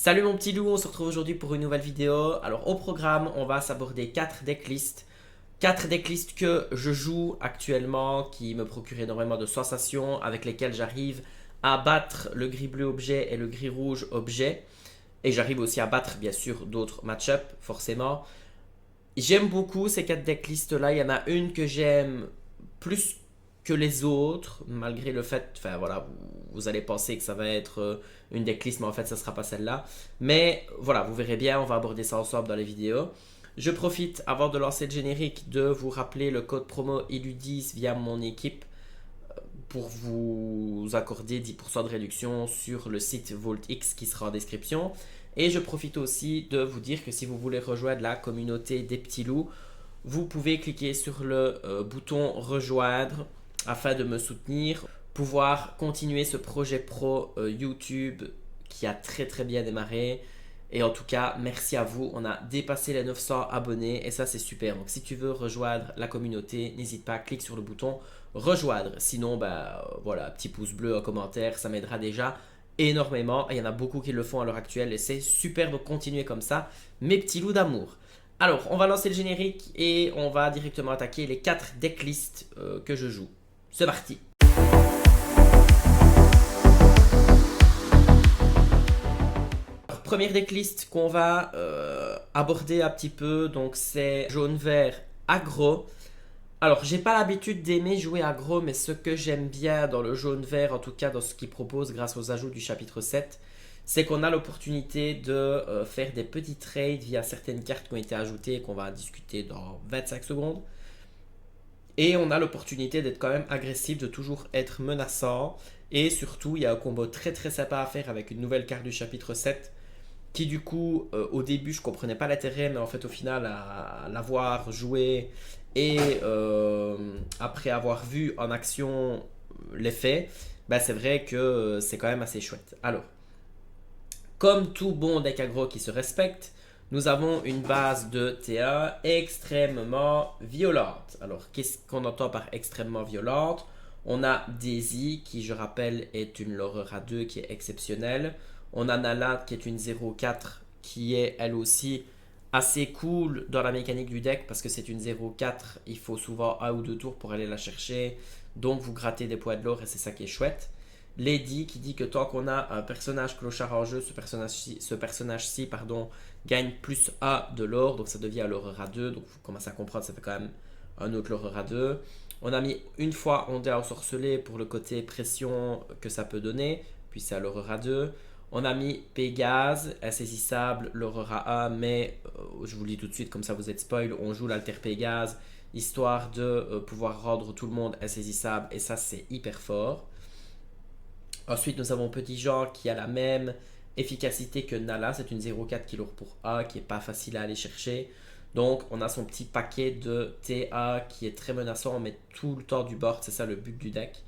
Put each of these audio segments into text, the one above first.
Salut mon petit loup, on se retrouve aujourd'hui pour une nouvelle vidéo. Alors au programme, on va s'aborder 4 decklists. 4 decklists que je joue actuellement, qui me procurent énormément de sensations, avec lesquels j'arrive à battre le gris bleu objet et le gris rouge objet. Et j'arrive aussi à battre bien sûr d'autres match-up, forcément. J'aime beaucoup ces 4 decklists là, il y en a une que j'aime plus que les autres, malgré le fait, enfin voilà, vous allez penser que ça va être une decklist, mais en fait ça sera pas celle-là. Mais voilà, vous verrez bien, on va aborder ça ensemble dans les vidéos. Je profite, avant de lancer le générique, de vous rappeler le code promo ILU10 via mon équipe pour vous accorder 10% de réduction sur le site VaultX qui sera en description. Et je profite aussi de vous dire que si vous voulez rejoindre la communauté des petits loups, vous pouvez cliquer sur le bouton rejoindre afin de me soutenir, pouvoir continuer ce projet pro YouTube qui a très bien démarré. Et en tout cas, merci à vous. On a dépassé les 900 abonnés et ça, c'est super. Donc, si tu veux rejoindre la communauté, n'hésite pas, clique sur le bouton rejoindre. Sinon, voilà, petit pouce bleu en commentaire, ça m'aidera déjà énormément. Et il y en a beaucoup qui le font à l'heure actuelle et c'est super. Donc, continuez comme ça, mes petits loups d'amour. Alors, on va lancer le générique et on va directement attaquer les 4 decklists que je joue. C'est parti! Première decklist qu'on va aborder un petit peu, donc c'est jaune-vert aggro. Alors, j'ai pas l'habitude d'aimer jouer aggro, mais ce que j'aime bien dans le jaune-vert, en tout cas dans ce qu'il propose grâce aux ajouts du chapitre 7, c'est qu'on a l'opportunité de faire des petits trades via certaines cartes qui ont été ajoutées et qu'on va discuter dans 25 secondes. Et on a l'opportunité d'être quand même agressif, de toujours être menaçant. Et surtout, il y a un combo très sympa à faire avec une nouvelle carte du chapitre 7 qui du coup, au début, je comprenais pas l'intérêt, mais en fait, au final, à l'avoir joué et après avoir vu en action l'effet, c'est vrai que c'est quand même assez chouette. Alors, comme tout bon deck aggro qui se respecte, nous avons une base de TA extrêmement violente. Alors, qu'est-ce qu'on entend par extrêmement violente? On a Daisy, qui je rappelle est une Laurora 2 qui est exceptionnelle. On a Nala, qui est une 0-4, qui est elle aussi assez cool dans la mécanique du deck, parce que c'est une 0-4, il faut souvent un ou deux tours pour aller la chercher. Donc vous grattez des points de l'or et c'est ça qui est chouette. Lady qui dit que tant qu'on a un personnage clochard en jeu, ce personnage-ci gagne plus A de l'or, donc ça devient l'Aurora 2, donc vous commencez à comprendre, ça fait quand même un autre l'Aurora 2. On a mis une fois Ondea ensorcelé pour le côté pression que ça peut donner, puis c'est à l'Aurora 2. On a mis Pégase, insaisissable, l'Aurora 1, mais je vous le dis tout de suite, comme ça vous êtes spoil, on joue l'Alter Pégase, histoire de pouvoir rendre tout le monde insaisissable, et ça c'est hyper fort. Ensuite, nous avons Petit Jean qui a la même efficacité que Nala. C'est une 0,4 kg pour A qui est pas facile à aller chercher. Donc, on a son petit paquet de TA qui est très menaçant. On met tout le temps du board. C'est ça le but du deck.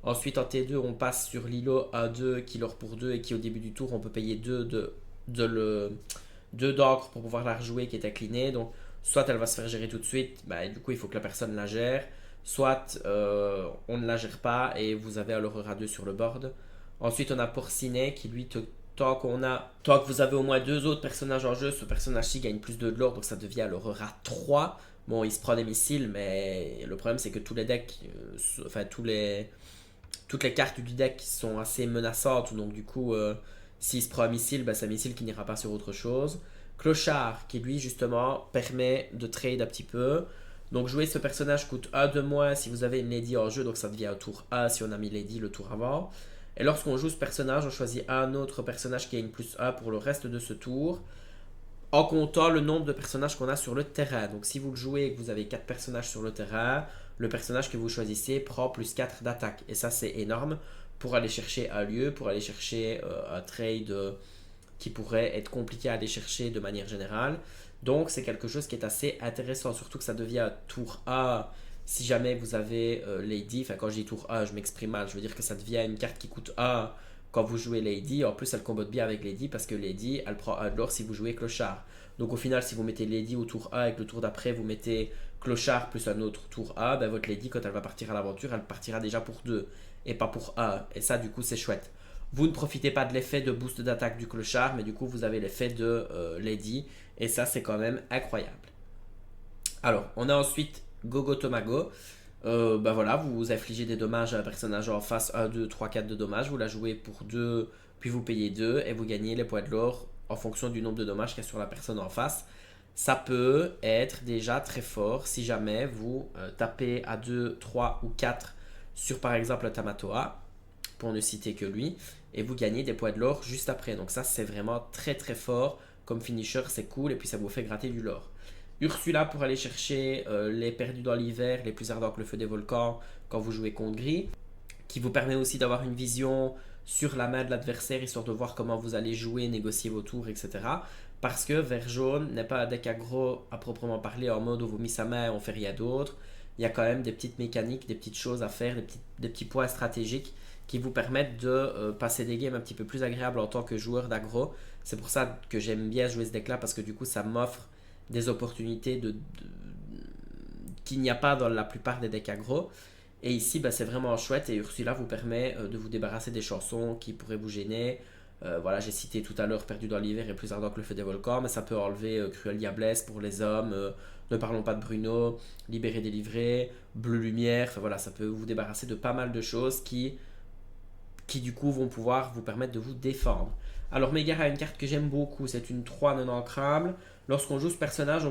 Ensuite, en T2, on passe sur Lilo A2 qui l'or pour 2 et qui au début du tour, on peut payer 2 d'encre pour pouvoir la rejouer qui est inclinée. Donc, soit elle va se faire gérer tout de suite. Du coup, il faut que la personne la gère. Soit on ne la gère pas et vous avez un l'Aurora 2 sur le board. Ensuite, on a Porcinet qui lui, tant que vous avez au moins 2 autres personnages en jeu, ce personnage-ci gagne plus de l'or, donc ça devient l'Aurora 3. Bon, il se prend des missiles, mais le problème c'est que tous les decks, toutes les cartes du deck sont assez menaçantes, donc du coup, s'il se prend un missile, c'est un missile qui n'ira pas sur autre chose. Clochard qui lui justement permet de trade un petit peu. Donc jouer ce personnage coûte 1 de moins si vous avez une Lady en jeu, donc ça devient un tour A si on a mis Lady le tour avant. Et lorsqu'on joue ce personnage, on choisit un autre personnage qui a une plus 1 pour le reste de ce tour, en comptant le nombre de personnages qu'on a sur le terrain. Donc si vous le jouez et que vous avez 4 personnages sur le terrain, le personnage que vous choisissez prend plus 4 d'attaque. Et ça c'est énorme pour aller chercher un lieu, pour aller chercher un trade qui pourrait être compliqué à aller chercher de manière générale. Donc c'est quelque chose qui est assez intéressant, surtout que ça devient tour A si jamais vous avez Lady. Enfin quand je dis tour A, je m'exprime mal, je veux dire que ça devient une carte qui coûte A quand vous jouez Lady. En plus elle combote bien avec Lady parce que Lady elle prend 1 de l'or si vous jouez Clochard. Donc au final si vous mettez Lady au tour A et que le tour d'après vous mettez Clochard plus un autre tour A, votre Lady quand elle va partir à l'aventure elle partira déjà pour 2 et pas pour A. Et ça du coup c'est chouette. Vous ne profitez pas de l'effet de boost d'attaque du clochard, mais du coup vous avez l'effet de Lady, et ça c'est quand même incroyable. Alors, on a ensuite Gogo Tomago. Bah voilà, vous infligez des dommages à un personnage en face, 1, 2, 3, 4 de dommages, vous la jouez pour 2, puis vous payez 2, et vous gagnez les points de l'or en fonction du nombre de dommages qu'il y a sur la personne en face. Ça peut être déjà très fort si jamais vous tapez à 2, 3 ou 4 sur par exemple le Tamatoa, pour ne citer que lui, et vous gagnez des points de l'or juste après. Donc ça c'est vraiment très très fort comme finisher, c'est cool, et puis ça vous fait gratter du lore. Ursula pour aller chercher les perdus dans l'hiver, les plus ardents que le feu des volcans quand vous jouez contre gris, qui vous permet aussi d'avoir une vision sur la main de l'adversaire, histoire de voir comment vous allez jouer, négocier vos tours, etc. Parce que vert jaune n'est pas un deck aggro à proprement parler, en mode où vous mis sa main et on fait rien d'autre. Il y a quand même des petites mécaniques, des petites choses à faire, des petits points stratégiques qui vous permettent de passer des games un petit peu plus agréables en tant que joueur d'aggro. C'est pour ça que j'aime bien jouer ce deck là, parce que du coup ça m'offre des opportunités qu'il n'y a pas dans la plupart des decks aggro. Et ici, bah, c'est vraiment chouette, et Ursula vous permet de vous débarrasser des chansons qui pourraient vous gêner. Voilà, j'ai cité tout à l'heure Perdu dans l'hiver et Plus ardent que le feu des volcans, mais ça peut enlever Cruel Diablesse pour les hommes, Ne parlons pas de Bruno, Libéré délivré, Bleu lumière, enfin voilà, ça peut vous débarrasser de pas mal de choses qui du coup vont pouvoir vous permettre de vous défendre. Alors Megara a une carte que j'aime beaucoup, c'est une 3 non ancrable. Lorsqu'on joue ce personnage,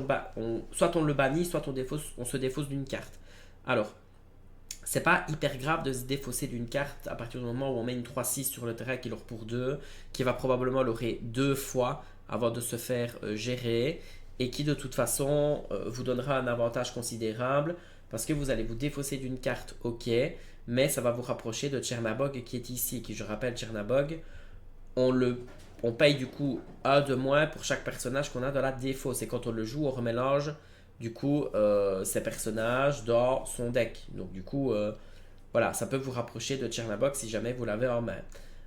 soit on le bannit, soit on se défausse d'une carte. Alors, c'est pas hyper grave de se défausser d'une carte à partir du moment où on met une 3-6 sur le terrain qui l'aura pour 2, qui va probablement l'aurer 2 fois avant de se faire gérer, et qui de toute façon vous donnera un avantage considérable, parce que vous allez vous défausser d'une carte, ok, mais ça va vous rapprocher de Chernabog qui est ici, qui, je rappelle, Chernabog, on paye du coup un de moins pour chaque personnage qu'on a dans la défausse, et quand on le joue, on remélange du coup ces personnages dans son deck. Donc du coup, voilà, ça peut vous rapprocher de Chernabog si jamais vous l'avez en main.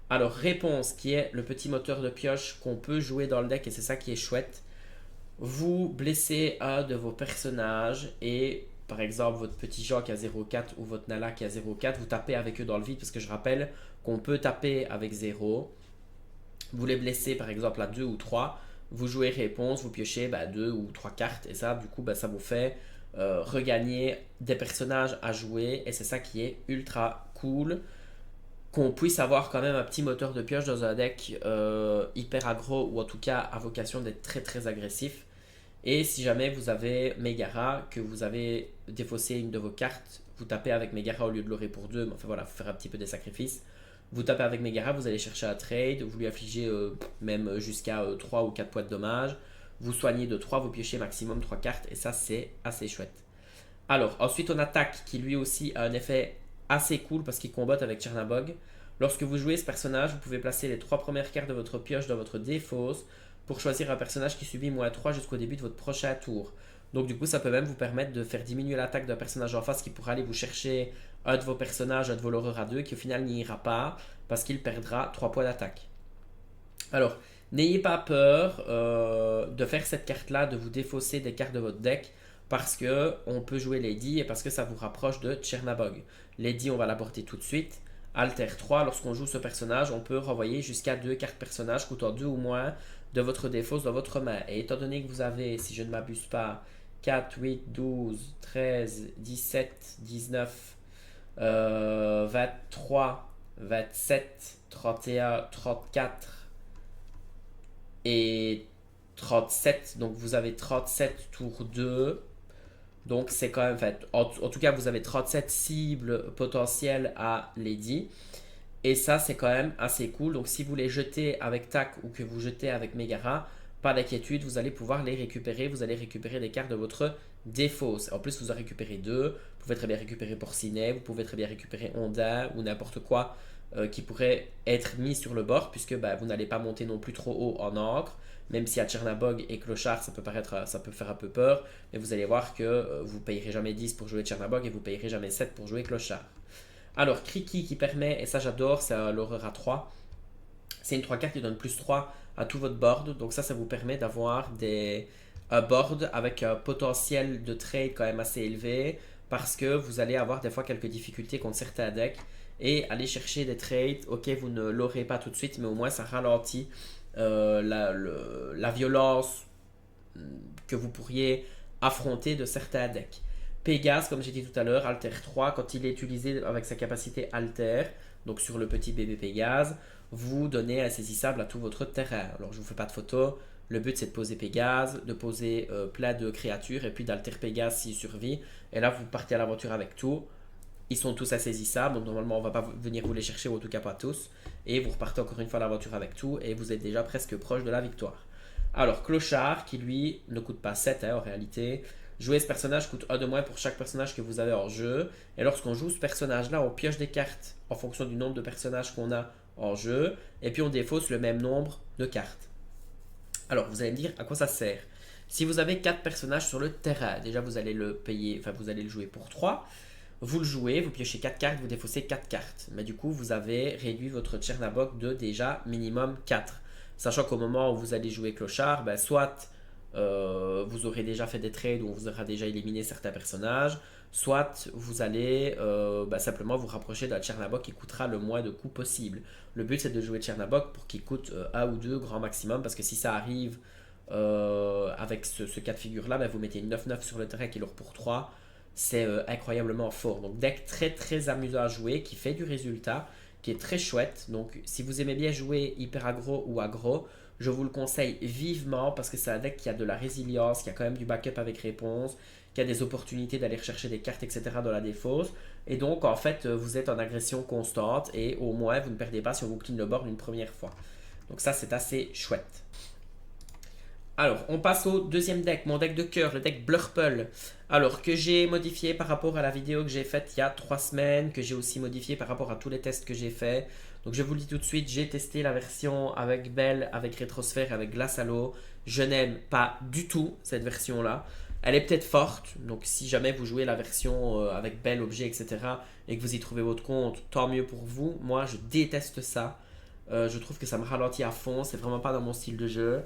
Alors, réponse, qui est le petit moteur de pioche qu'on peut jouer dans le deck, et c'est ça qui est chouette. Vous blessez un de vos personnages, et par exemple votre petit Jean qui a 0,4 ou votre Nala qui a 0,4, vous tapez avec eux dans le vide, parce que je rappelle qu'on peut taper avec 0. Vous les blessez par exemple à 2 ou 3, vous jouez réponse, vous piochez 2 ou 3 cartes, et ça du coup ça vous fait regagner des personnages à jouer, et c'est ça qui est ultra cool, qu'on puisse avoir quand même un petit moteur de pioche dans un deck hyper aggro, ou en tout cas à vocation d'être très très agressif. Et si jamais vous avez Megara, que vous avez défaussé une de vos cartes, vous tapez avec Megara au lieu de l'aurer pour 2, mais enfin voilà, il faut faire un petit peu des sacrifices. Vous tapez avec Megara, vous allez chercher un trade, vous lui affligez même jusqu'à 3 ou 4 points de dommage. Vous soignez de 3, vous piochez maximum 3 cartes, et ça c'est assez chouette. Alors, ensuite on attaque, qui lui aussi a un effet assez cool parce qu'il combatte avec Chernabog. Lorsque vous jouez ce personnage, vous pouvez placer les 3 premières cartes de votre pioche dans votre défausse pour choisir un personnage qui subit -3 jusqu'au début de votre prochain tour. Donc du coup, ça peut même vous permettre de faire diminuer l'attaque d'un personnage en face qui pourra aller vous chercher un de vos personnages, un de vos loreurs à 2, qui au final n'y ira pas parce qu'il perdra 3 points d'attaque. Alors, n'ayez pas peur de faire cette carte-là, de vous défausser des cartes de votre deck, parce que on peut jouer Lady et parce que ça vous rapproche de Chernabog. Lady, on va l'aborder tout de suite. Alter 3, lorsqu'on joue ce personnage, on peut renvoyer jusqu'à 2 cartes personnages coûtant 2 ou moins de votre défausse dans votre main. Et étant donné que vous avez, si je ne m'abuse pas, 4, 8, 12, 13, 17, 19, 23, 27, 31, 34 et 37. Donc vous avez 37 tour 2. Donc c'est quand même, en tout cas vous avez 37 cibles potentielles à Lady. Et ça c'est quand même assez cool. Donc si vous les jetez avec Tac ou que vous jetez avec Megara, pas d'inquiétude, vous allez pouvoir les récupérer. Vous allez récupérer des cartes de votre défausse. En plus vous en récupérez 2. Vous pouvez très bien récupérer Porcinet, vous pouvez très bien récupérer Ondin ou n'importe quoi qui pourrait être mis sur le bord, puisque vous n'allez pas monter non plus trop haut en encre. Même si à Chernabog et Clochard ça peut faire un peu peur, mais vous allez voir que vous ne payerez jamais 10 pour jouer Chernabog et vous ne payerez jamais 7 pour jouer Clochard. Alors Kriki qui permet, et ça j'adore, c'est l'horreur à 3. C'est une 3 cartes qui donne +3 à tout votre board, donc ça vous permet d'avoir un board avec un potentiel de trade quand même assez élevé, parce que vous allez avoir des fois quelques difficultés contre certains decks, et aller chercher des trades. Ok, vous ne l'aurez pas tout de suite, mais au moins ça ralentit la violence que vous pourriez affronter de certains decks. Pégase, comme j'ai dit tout à l'heure, Alter 3, quand il est utilisé avec sa capacité Alter, donc sur le petit bébé Pégase, vous donnez insaisissable à tout votre terrain. Alors je ne vous fais pas de photo, le but c'est de poser Pégase, de poser plein de créatures et puis d'Alter Pégase s'il survit. Et là vous partez à l'aventure avec tout. Ils sont tous insaisissables, donc normalement on va pas venir vous les chercher, ou en tout cas pas tous. Et vous repartez encore une fois à l'aventure avec tout et vous êtes déjà presque proche de la victoire. Alors, Clochard, qui lui ne coûte pas 7 en réalité. Jouer ce personnage coûte 1 de moins pour chaque personnage que vous avez en jeu. Et lorsqu'on joue ce personnage-là, on pioche des cartes en fonction du nombre de personnages qu'on a en jeu. Et puis on défausse le même nombre de cartes. Alors, vous allez me dire à quoi ça sert. Si vous avez 4 personnages sur le terrain, déjà vous allez le payer, enfin vous allez le jouer pour 3. Vous le jouez, vous piochez 4 cartes, vous défaussez 4 cartes. Mais du coup, vous avez réduit votre Tchernabok de déjà minimum 4. Sachant qu'au moment où vous allez jouer Clochard, ben, soit vous aurez déjà fait des trades où on vous aura déjà éliminé certains personnages, soit vous allez simplement vous rapprocher de la Tchernabok qui coûtera le moins de coups possible. Le but c'est de jouer Tchernabok pour qu'il coûte 1 ou 2 grand maximum, parce que si ça arrive avec ce cas de figure là, ben, vous mettez une 9-9 sur le terrain qui leur pour 3. C'est incroyablement fort. Donc deck très très amusant à jouer, qui fait du résultat, qui est très chouette. Donc si vous aimez bien jouer hyper aggro ou aggro, je vous le conseille vivement parce que c'est un deck qui a de la résilience, qui a quand même du backup avec réponse, qui a des opportunités d'aller rechercher des cartes, etc. dans la défausse. Et donc en fait vous êtes en agression constante et au moins vous ne perdez pas si on vous clean le board une première fois. Donc ça c'est assez chouette. Alors, on passe au deuxième deck, mon deck de cœur, le deck Blurple. Alors, que j'ai modifié par rapport à la vidéo que j'ai faite il y a 3 semaines, que j'ai aussi modifié par rapport à tous les tests que j'ai faits. Donc, je vous le dis tout de suite, j'ai testé la version avec Belle, avec Rétrosphère, avec Glace à l'eau. Je n'aime pas du tout cette version-là. Elle est peut-être forte, donc si jamais vous jouez la version avec Belle, Objet, etc. et que vous y trouvez votre compte, tant mieux pour vous. Moi, je déteste ça. Je trouve que ça me ralentit à fond, c'est vraiment pas dans mon style de jeu.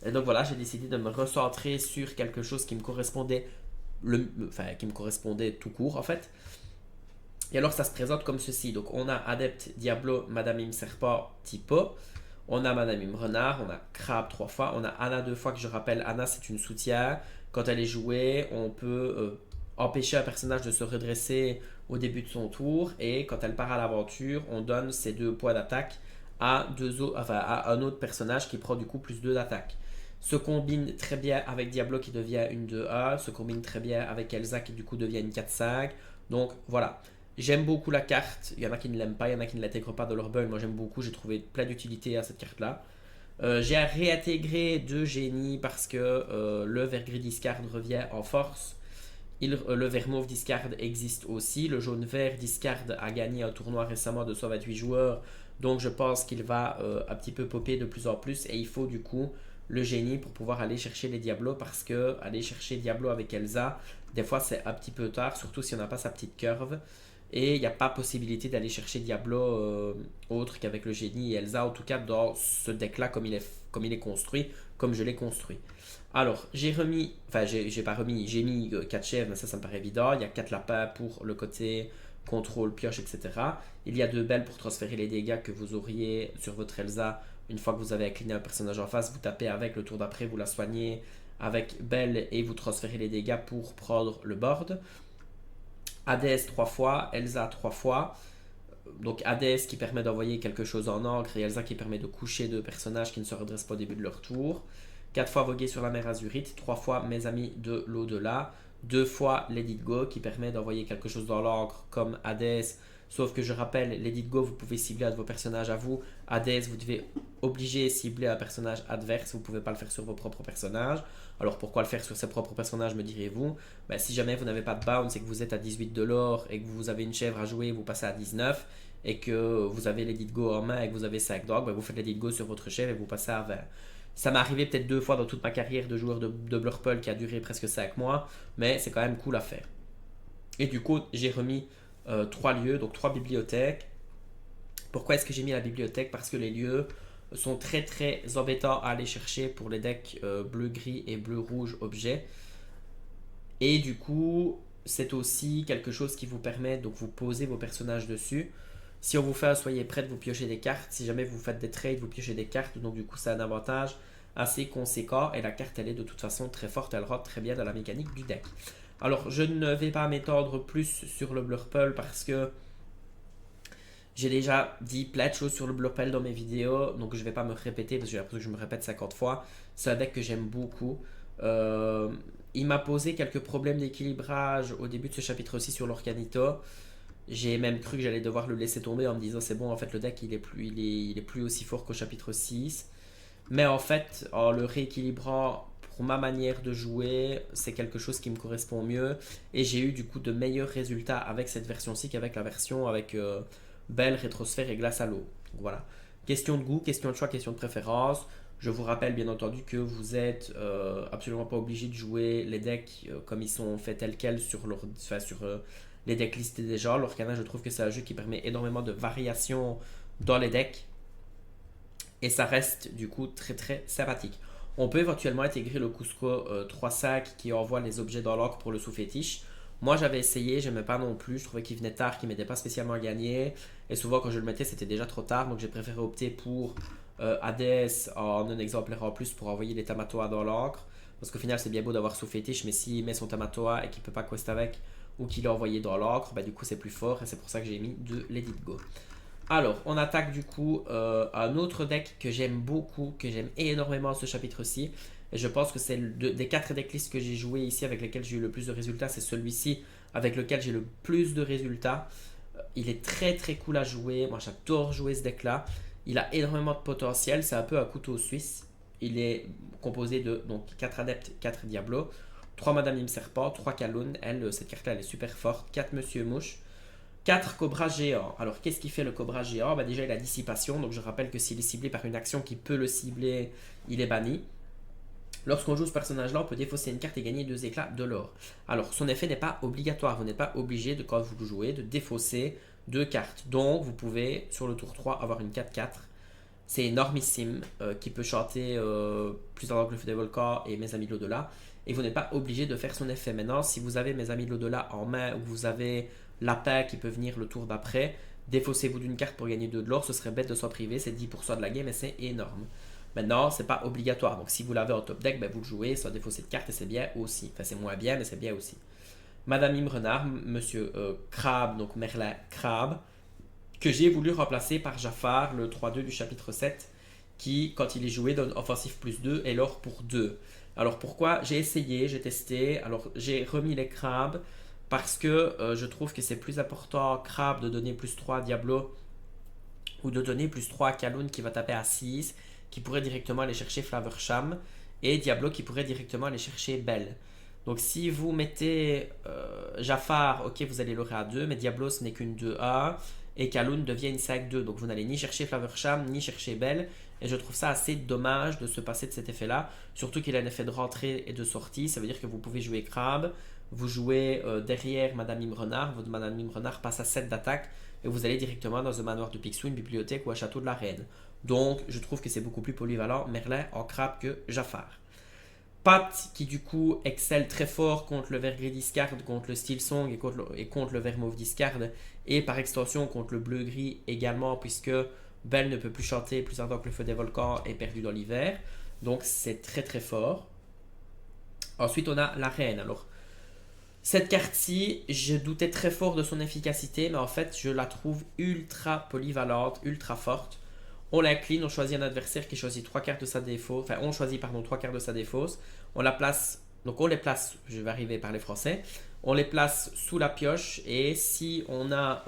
Et donc voilà, j'ai décidé de me recentrer sur quelque chose qui me correspondait, qui me correspondait tout court en fait. Et alors ça se présente comme ceci. Donc on a Adepte Diablo, Madame Im Serpent, Typo. On a Madame Im Renard, on a Crabe 3 fois, on a Anna 2 fois, que je rappelle, Anna c'est une soutien. Quand elle est jouée, on peut empêcher un personnage de se redresser au début de son tour. Et quand elle part à l'aventure, on donne ses 2 points d'attaque à un autre personnage qui prend du coup plus 2 d'attaque. Se combine très bien avec Diablo qui devient une 2A, se combine très bien avec Elsa qui du coup devient une 4-5. Donc voilà, j'aime beaucoup la carte. Il y en a qui ne l'aiment pas, il y en a qui ne l'intègrent pas dans leur build. Moi j'aime beaucoup, j'ai trouvé plein d'utilité à cette carte là. J'ai réintégré 2 génies parce que le vert gris discard revient en force. Le vert mauve discard existe aussi. Le jaune vert discard a gagné un tournoi récemment de 128 joueurs. Donc je pense qu'il va un petit peu popper de plus en plus. Et il faut du coup le génie pour pouvoir aller chercher les Diablos, parce que aller chercher Diablo avec Elsa, des fois c'est un petit peu tard, surtout si on n'a pas sa petite curve. Et il n'y a pas possibilité d'aller chercher Diablo autre qu'avec le génie et Elsa, en tout cas dans ce deck là comme il est construit, comme je l'ai construit. Alors, j'ai pas remis, j'ai mis 4 chèvres, mais ça me paraît évident. Il y a 4 lapins pour le côté contrôle, pioche, etc. Il y a 2 belles pour transférer les dégâts que vous auriez sur votre Elsa. Une fois que vous avez incliné un personnage en face, vous tapez avec, le tour d'après, vous la soignez avec Belle et vous transférez les dégâts pour prendre le board. Hades 3 fois, Elsa 3 fois. Donc Hades qui permet d'envoyer quelque chose en encre et Elsa qui permet de coucher 2 personnages qui ne se redressent pas au début de leur tour. 4 fois voguer sur la mer Azurite, 3 fois mes amis de l'au-delà, 2 fois Let It Go qui permet d'envoyer quelque chose dans l'encre comme Hades. Sauf que je rappelle, Let It Go, vous pouvez cibler un de vos personnages à vous. Hades, vous devez obliger cibler un personnage adverse, vous ne pouvez pas le faire sur vos propres personnages. Alors pourquoi le faire sur ses propres personnages, me direz-vous? Ben, si jamais vous n'avez pas de bounce et que vous êtes à 18 de l'or et que vous avez une chèvre à jouer, vous passez à 19 et que vous avez Let It Go en main et que vous avez 5 dogs, ben vous faites Let It Go sur votre chèvre et vous passez à 20. Ça m'est arrivé peut-être 2 fois dans toute ma carrière de joueur de Blurple qui a duré presque 5 mois, mais c'est quand même cool à faire. Et du coup, j'ai remis 3 lieux, donc 3 bibliothèques. Pourquoi est-ce que j'ai mis la bibliothèque? Parce que les lieux sont très très embêtants à aller chercher pour les decks bleu-gris et bleu-rouge objets. Et du coup, c'est aussi quelque chose qui vous permet, donc vous posez vos personnages dessus. Si on vous fait un soyez prête, vous piochez des cartes. Si jamais vous faites des trades, vous piochez des cartes. Donc du coup, c'est un avantage assez conséquent. Et la carte, elle est de toute façon très forte. Elle rentre très bien dans la mécanique du deck. Alors, je ne vais pas m'étendre plus sur le Blurple parce que j'ai déjà dit plein de choses sur le Blurple dans mes vidéos. Donc, je ne vais pas me répéter parce que j'ai l'impression que je me répète 50 fois. C'est un deck que j'aime beaucoup. Euh, il m'a posé quelques problèmes d'équilibrage au début de ce chapitre aussi sur l'Orcanito. J'ai même cru que j'allais devoir le laisser tomber en me disant c'est bon, en fait le deck il est plus aussi fort qu'au chapitre 6. Mais en fait, en le rééquilibrant pour ma manière de jouer, c'est quelque chose qui me correspond mieux. Et j'ai eu du coup de meilleurs résultats avec cette version-ci qu'avec la version avec Belle, Rétrosphère et Glace à l'eau. Donc voilà. Question de goût, question de choix, question de préférence. Je vous rappelle bien entendu que vous êtes absolument pas obligé de jouer les decks comme ils sont faits tels quels sur les decks listés déjà. L'Orcana, je trouve que c'est un jeu qui permet énormément de variations dans les decks et ça reste du coup très très sympathique. On peut éventuellement intégrer le Cusco 3-5 qui envoie les objets dans l'encre pour le sous-fétiche. Moi j'avais essayé, j'aimais pas non plus, je trouvais qu'il venait tard, qu'il m'aidait pas spécialement à gagner. Et souvent quand je le mettais c'était déjà trop tard, donc j'ai préféré opter pour Hades en un exemplaire en plus pour envoyer les Tamatoa dans l'encre. Parce qu'au final c'est bien beau d'avoir sous-fétiche, mais s'il met son Tamatoa et qu'il peut pas quest avec ou qu'il est envoyé dans l'encre, bah, du coup c'est plus fort et c'est pour ça que j'ai mis de Let It Go. Alors, on attaque du coup un autre deck que j'aime beaucoup, que j'aime énormément ce chapitre-ci. Et je pense que c'est des 4 decklists que j'ai joué ici avec lesquels j'ai eu le plus de résultats. C'est celui-ci avec lequel j'ai le plus de résultats. Il est très très cool à jouer. Moi j'adore jouer ce deck-là. Il a énormément de potentiel. C'est un peu un couteau suisse. Il est composé de donc, 4 adeptes, 4 diablos, 3 Madame Mime Serpent, 3 Kaloun. Elle, cette carte-là, elle est super forte. 4 Monsieur Mouche. 4 cobras géants. Alors qu'est-ce qui fait le cobra géant? Bah, déjà il a dissipation, donc je rappelle que s'il est ciblé par une action qui peut le cibler, il est banni. Lorsqu'on joue ce personnage-là, on peut défausser une carte et gagner 2 éclats de l'or. Alors son effet n'est pas obligatoire, vous n'êtes pas obligé de quand vous le jouez de défausser 2 cartes. Donc vous pouvez sur le tour 3 avoir une 4-4. C'est énormissime, qui peut chanter plus tard que le feu des volcans et mes amis de l'au-delà. Et vous n'êtes pas obligé de faire son effet. Maintenant, si vous avez mes amis de l'au-delà en main ou vous avez lapin qui peut venir le tour d'après, défaussez-vous d'une carte pour gagner 2 de l'or, ce serait bête de s'en priver, c'est 10% de la game et c'est énorme. Maintenant, c'est pas obligatoire, donc si vous l'avez en top deck, ben vous le jouez sans défausser de carte et c'est bien aussi. Enfin, c'est moins bien, mais c'est bien aussi. Madame Mime Renard, Monsieur Crabe, donc Merlin Crabe, que j'ai voulu remplacer par Jafar, le 3-2 du chapitre 7, qui, quand il est joué, donne offensif plus 2 et l'or pour 2. Alors pourquoi? J'ai essayé, j'ai testé, alors j'ai remis les crabes, parce que je trouve que c'est plus important crabe de donner plus 3 à Diablo ou de donner plus 3 à Kaloun qui va taper à 6, qui pourrait directement aller chercher Flaversham, et Diablo qui pourrait directement aller chercher Belle. Donc si vous mettez Jafar, ok vous allez l'aurer à 2, mais Diablo ce n'est qu'une 2A, et Kaloun devient une 5-2, donc vous n'allez ni chercher Flaversham, ni chercher Belle, et je trouve ça assez dommage de se passer de cet effet-là, surtout qu'il a un effet de rentrée et de sortie, ça veut dire que vous pouvez jouer Crabe, vous jouez derrière Madame Mime Renard, votre Madame Mime Renard passe à 7 d'attaque, et vous allez directement dans un manoir de Picsou, une bibliothèque ou un château de la Reine. Donc je trouve que c'est beaucoup plus polyvalent Merlin en Crabe que Jafar. Pat qui du coup excelle très fort contre le vert gris discard, contre le steel song et contre le vert mauve discard, et par extension contre le bleu gris également, puisque Belle ne peut plus chanter plus ardent que le feu des volcans et perdu dans l'hiver. Donc c'est très très fort. Ensuite on a la reine. Alors cette carte-ci, je doutais très fort de son efficacité, mais en fait je la trouve ultra polyvalente, ultra forte. On l'incline, on choisit un adversaire qui choisit 3 cartes de sa défausse. Enfin, on choisit, pardon, 3 cartes de sa défausse. On la place, donc on les place, je vais arriver par les français. On les place sous la pioche et si on a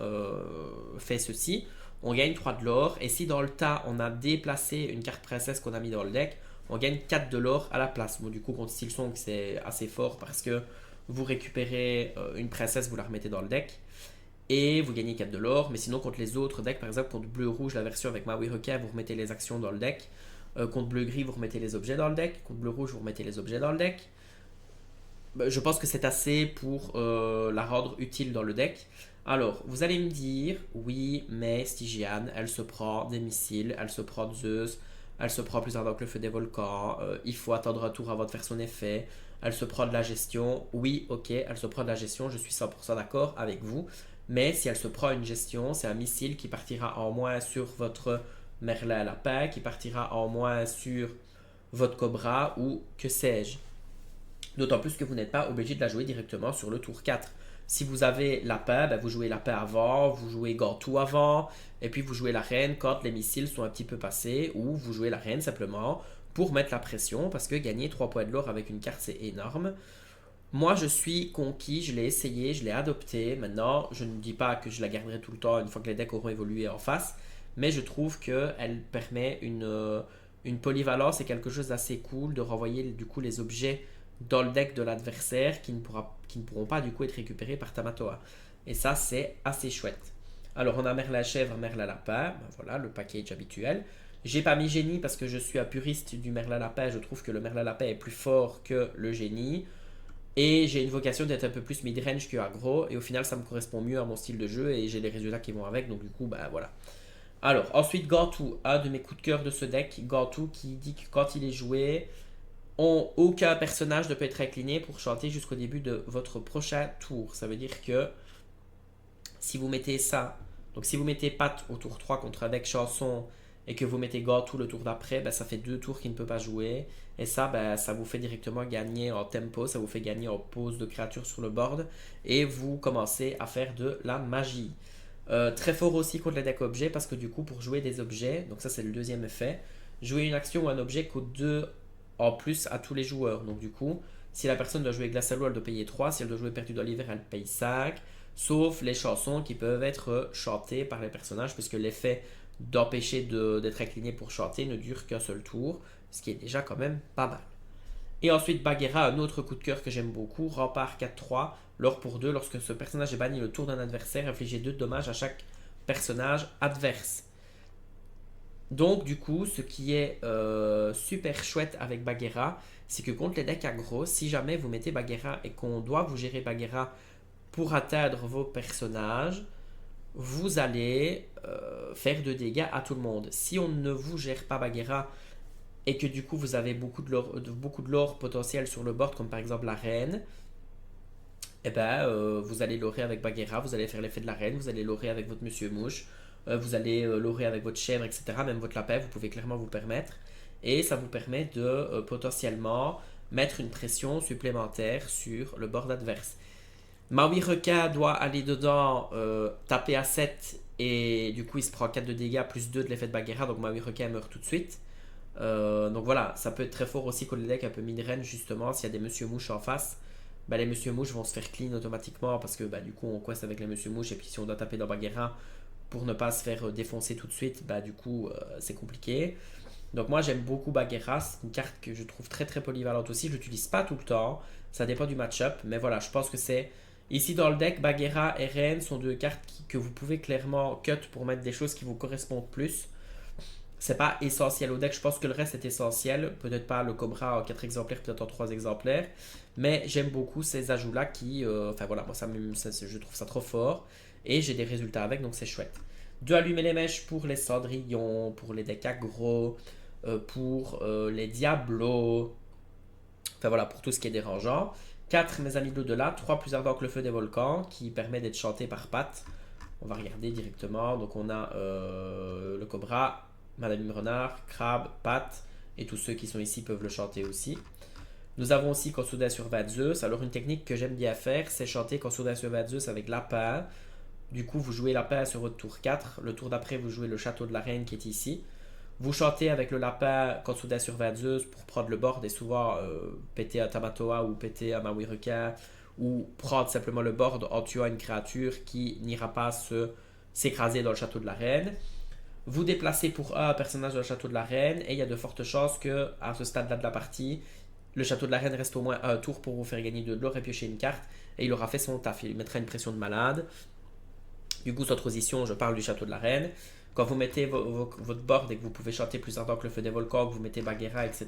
fait ceci, on gagne 3 de l'or. Et si dans le tas, on a déplacé une carte princesse qu'on a mis dans le deck, on gagne 4 de l'or à la place. Bon, du coup, contre Silsong, c'est assez fort parce que vous récupérez une princesse, vous la remettez dans le deck. Et vous gagnez 4 de l'or, mais sinon contre les autres decks, par exemple contre bleu-rouge, la version avec Maui Requin, vous remettez les actions dans le deck. Contre bleu-gris, vous remettez les objets dans le deck. Contre bleu-rouge, vous remettez les objets dans le deck. Je pense que c'est assez pour la rendre utile dans le deck. Alors, vous allez me dire, oui, mais Stygian, elle se prend des missiles, elle se prend Zeus, elle se prend plus ardent que le feu des volcans, il faut attendre un tour avant de faire son effet, elle se prend de la gestion. Oui, ok, elle se prend de la gestion, je suis 100% d'accord avec vous. Mais si elle se prend une gestion, c'est un missile qui partira en moins sur votre merle à lapin, qui partira en moins sur votre cobra ou que sais-je. D'autant plus que vous n'êtes pas obligé de la jouer directement sur le tour 4. Si vous avez lapin, ben vous jouez lapin avant, vous jouez gantou avant, et puis vous jouez la reine quand les missiles sont un petit peu passés, ou vous jouez la reine simplement pour mettre la pression, parce que gagner 3 points de l'or avec une carte c'est énorme. Moi je suis conquis, je l'ai essayé, je l'ai adopté. Maintenant, je ne dis pas que je la garderai tout le temps une fois que les decks auront évolué en face, mais je trouve qu'elle permet une polyvalence et quelque chose d'assez cool de renvoyer du coup les objets dans le deck de l'adversaire qui ne pourront pas du coup être récupérés par Tamatoa. Et ça, c'est assez chouette. Alors, on a Merle Chèvre, Merle Lapin, ben voilà le package habituel. J'ai pas mis Génie parce que je suis un puriste du Merle Lapin. Je trouve que le Merle Lapin est plus fort que le Génie. Et j'ai une vocation d'être un peu plus mid-range que aggro. Et au final, ça me correspond mieux à mon style de jeu et j'ai les résultats qui vont avec. Donc, du coup, bah voilà. Alors, ensuite, Gantu, un de mes coups de cœur de ce deck. Gantu qui dit que quand il est joué, aucun personnage ne peut être incliné pour chanter jusqu'au début de votre prochain tour. Ça veut dire que si vous mettez ça, donc si vous mettez Pat au tour 3 contre un deck chanson et que vous mettez Gantu le tour d'après, ben, ça fait 2 tours qu'il ne peut pas jouer. Et ça, ben, ça vous fait directement gagner en tempo, ça vous fait gagner en pose de créatures sur le board. Et vous commencez à faire de la magie. Très fort aussi contre les decks objets parce que du coup, pour jouer des objets, donc ça c'est le deuxième effet, jouer une action ou un objet coûte 2 en plus à tous les joueurs. Donc du coup, si la personne doit jouer Glace à l'eau, elle doit payer 3. Si elle doit jouer Perdu dans l'hiver, elle paye 5. Sauf les chansons qui peuvent être chantées par les personnages, puisque l'effet d'empêcher d'être incliné pour chanter ne dure qu'un seul tour, ce qui est déjà quand même pas mal. Et ensuite, Bagheera, un autre coup de cœur que j'aime beaucoup, rempart 4-3, l'or pour 2, lorsque ce personnage est banni le tour d'un adversaire, infligez 2 de dommages à chaque personnage adverse. Donc, du coup, ce qui est super chouette avec Bagheera, c'est que contre les decks aggro, si jamais vous mettez Bagheera et qu'on doit vous gérer Bagheera pour atteindre vos personnages, vous allez faire de dégâts à tout le monde. Si on ne vous gère pas Bagheera et que du coup vous avez beaucoup de lore potentiel sur le board, comme par exemple la reine, eh ben, vous allez lorer avec Bagheera, vous allez faire l'effet de la reine, vous allez lorer avec votre monsieur mouche, vous allez lorer avec votre chèvre, etc. Même votre lapin, vous pouvez clairement vous permettre. Et ça vous permet de potentiellement mettre une pression supplémentaire sur le board adverse. Maui Requin doit aller dedans, taper à 7 et du coup il se prend 4 de dégâts plus 2 de l'effet de Bagheera, donc Maui Requin meurt tout de suite. Donc voilà, ça peut être très fort aussi contre les decks un peu mid-range justement, s'il y a des Monsieur Mouche en face, bah, les Monsieur Mouche vont se faire clean automatiquement parce que bah, du coup on quest avec les Monsieur Mouche et puis si on doit taper dans Bagheera pour ne pas se faire défoncer tout de suite, bah du coup c'est compliqué. Donc moi j'aime beaucoup Bagheera, c'est une carte que je trouve très très polyvalente aussi, je l'utilise pas tout le temps, ça dépend du match-up, mais voilà, je pense que c'est... Ici dans le deck, Bagheera et Reine sont deux cartes que vous pouvez clairement cut pour mettre des choses qui vous correspondent plus. C'est pas essentiel au deck, je pense que le reste est essentiel. Peut-être pas le Cobra en 4 exemplaires, peut-être en 3 exemplaires. Mais j'aime beaucoup ces ajouts-là qui. Enfin voilà, moi je trouve ça trop fort. Et j'ai des résultats avec, donc c'est chouette. De allumer les mèches pour les cendrillons, pour les decks aggro, pour les diablos. Enfin voilà, pour tout ce qui est dérangeant. 4 mes amis de l'au-delà, 3 plus ardent que le feu des volcans, qui permet d'être chanté par Pat. On va regarder directement. Donc on a le Cobra, Madame Renard, Crabe, Pat, et tous ceux qui sont ici peuvent le chanter aussi. Nous avons aussi Consuda sur Zeus. Alors une technique que j'aime bien faire, c'est chanter Consuda sur Zeus avec Lapin. Du coup, vous jouez Lapin sur votre tour 4. Le tour d'après, vous jouez le Château de la Reine qui est ici. Vous chantez avec le lapin Consuda sur Zeus pour prendre le board et souvent péter un Tamatoa ou péter un Maui Requin ou prendre simplement le board en tuant une créature qui n'ira pas s'écraser dans le Château de la Reine. Vous déplacez pour un personnage dans le Château de la Reine et il y a de fortes chances que à ce stade-là de la partie, le Château de la Reine reste au moins un tour pour vous faire gagner de l'or et piocher une carte et il aura fait son taf. Il mettra une pression de malade. Du coup, cette position, je parle du Château de la Reine. Quand vous mettez votre board et que vous pouvez chanter plus ardent que le feu des volcans, que vous mettez Bagheera, etc.,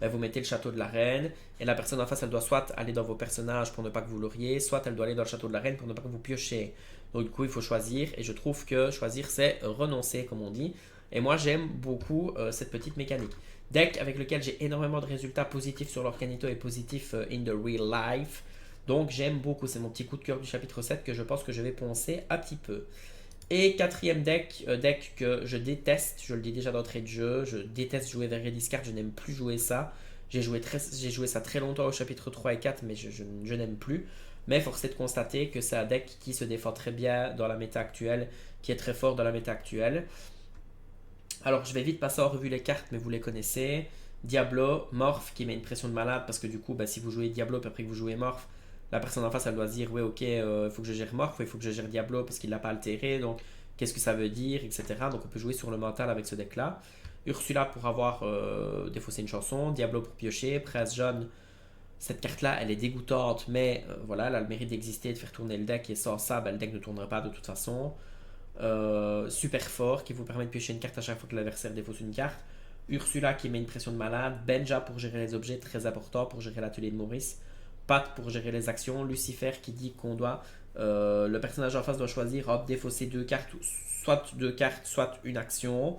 ben vous mettez le Château de la Reine. Et la personne en face, elle doit soit aller dans vos personnages pour ne pas que vous l'auriez, soit elle doit aller dans le Château de la Reine pour ne pas que vous piochez. Donc du coup, il faut choisir. Et je trouve que choisir, c'est renoncer, comme on dit. Et moi, j'aime beaucoup cette petite mécanique. Deck avec lequel j'ai énormément de résultats positifs sur l'Orcanito et positifs in the real life. Donc j'aime beaucoup, c'est mon petit coup de cœur du chapitre 7 que je pense que je vais poncer un petit peu. Et quatrième deck que je déteste, je le dis déjà d'entrée de jeu, je déteste jouer vers Discard, je n'aime plus jouer ça. J'ai joué ça très longtemps au chapitre 3 et 4, mais je n'aime plus. Mais force est de constater que c'est un deck qui se défend très bien dans la méta actuelle, qui est très fort dans la méta actuelle. Alors je vais vite passer en revue les cartes, mais vous les connaissez. Diablo, Morph qui met une pression de malade parce que du coup, si vous jouez Diablo puis après que vous jouez Morph, la personne en face elle doit se dire, ouais, ok, il faut que je gère Morph, il faut que je gère Diablo parce qu'il l'a pas altéré, donc qu'est-ce que ça veut dire, etc. Donc on peut jouer sur le mental avec ce deck là. Ursula pour avoir défaussé une chanson, Diablo pour piocher, Presse Jaune. Cette carte là elle est dégoûtante, mais voilà, elle a le mérite d'exister, de faire tourner le deck, et sans ça, le deck ne tournerait pas de toute façon. Super fort qui vous permet de piocher une carte à chaque fois que l'adversaire défausse une carte. Ursula qui met une pression de malade. Benja pour gérer les objets, très important pour gérer l'atelier de Maurice. Pat pour gérer les actions. Lucifer qui dit qu'on doit. Le personnage en face doit choisir hop, défausser deux cartes, soit une action.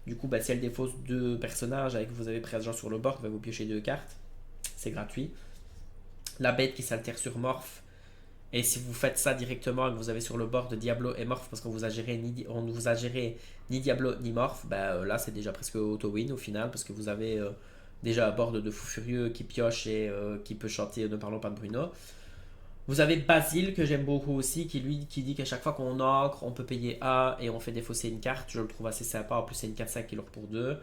Du coup, si elle défausse deux personnages avec vous avez présent sur le board, vous piochez deux cartes. C'est gratuit. La bête qui s'altère sur Morph. Et si vous faites ça directement et que vous avez sur le board de Diablo et Morph parce qu'on vous a géré on vous a géré ni Diablo ni Morph, là c'est déjà presque auto-win au final parce que vous avez déjà un board de fou furieux qui pioche et qui peut chanter Ne parlons pas de Bruno. Vous avez Basile que j'aime beaucoup aussi qui dit qu'à chaque fois qu'on ancre on peut payer A et on fait défausser une carte. Je le trouve assez sympa, en plus c'est une 4-5 qui est lourd pour 2.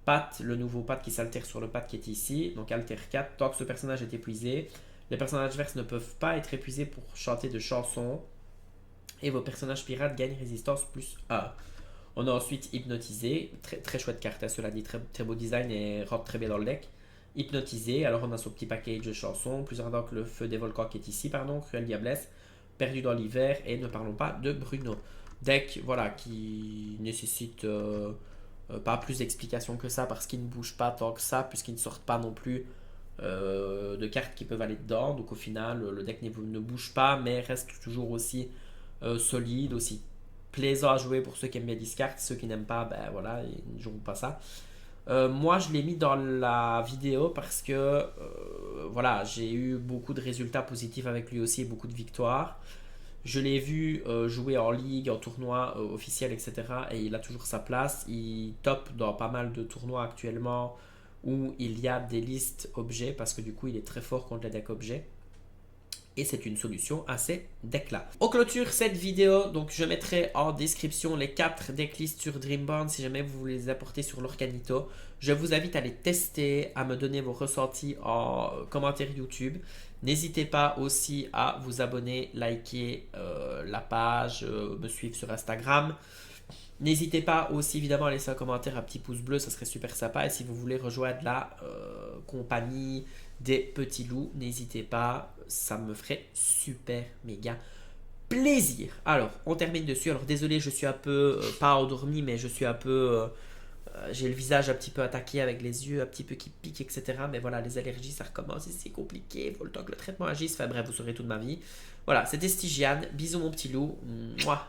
Pat, le nouveau Pat qui s'altère sur le Pat qui est ici, donc alter 4, tant que ce personnage est épuisé. Les personnages adverses ne peuvent pas être épuisés pour chanter de chansons. Et vos personnages pirates gagnent résistance plus 1. On a ensuite Hypnotisé. Très, très chouette carte, cela dit. Très, très beau design et rentre très bien dans le deck. Hypnotisé. Alors on a son petit package de chansons. Plus ardent que le feu des volcans qui est ici, pardon. Cruelle Diablesse. Perdu dans l'hiver. Et ne parlons pas de Bruno. Deck, voilà, qui nécessite pas plus d'explications que ça parce qu'il ne bouge pas tant que ça, puisqu'il ne sortent pas non plus de cartes qui peuvent aller dedans. Donc au final, le deck ne bouge pas, mais reste toujours aussi solide, aussi plaisant à jouer pour ceux qui aiment bien discard. Ceux qui n'aiment pas, voilà, ils ne joueront pas ça. Moi, je l'ai mis dans la vidéo parce que voilà, j'ai eu beaucoup de résultats positifs avec lui aussi, beaucoup de victoires. Je l'ai vu jouer en ligue, en tournoi officiel, etc. Et il a toujours sa place. Il top dans pas mal de tournois actuellement où il y a des listes objets parce que du coup il est très fort contre les decks objets. Et c'est une solution à ces decks-là. On clôture cette vidéo, donc je mettrai en description les 4 decklists sur Dreamborn si jamais vous voulez les apporter sur l'Orcanito. Je vous invite à les tester, à me donner vos ressentis en commentaire YouTube. N'hésitez pas aussi à vous abonner, liker la page, me suivre sur Instagram. N'hésitez pas aussi évidemment à laisser un commentaire, un petit pouce bleu, ça serait super sympa. Et si vous voulez rejoindre la compagnie des petits loups, n'hésitez pas, ça me ferait super méga plaisir. Alors, on termine dessus. Alors désolé, je suis un peu, pas endormi, mais je suis un peu... j'ai le visage un petit peu attaqué avec les yeux un petit peu qui piquent, etc. Mais voilà, les allergies, ça recommence et c'est compliqué. Il faut le temps que le traitement agisse. Enfin bref, vous saurez toute ma vie. Voilà, c'était Stygiane. Bisous mon petit loup. Mouah.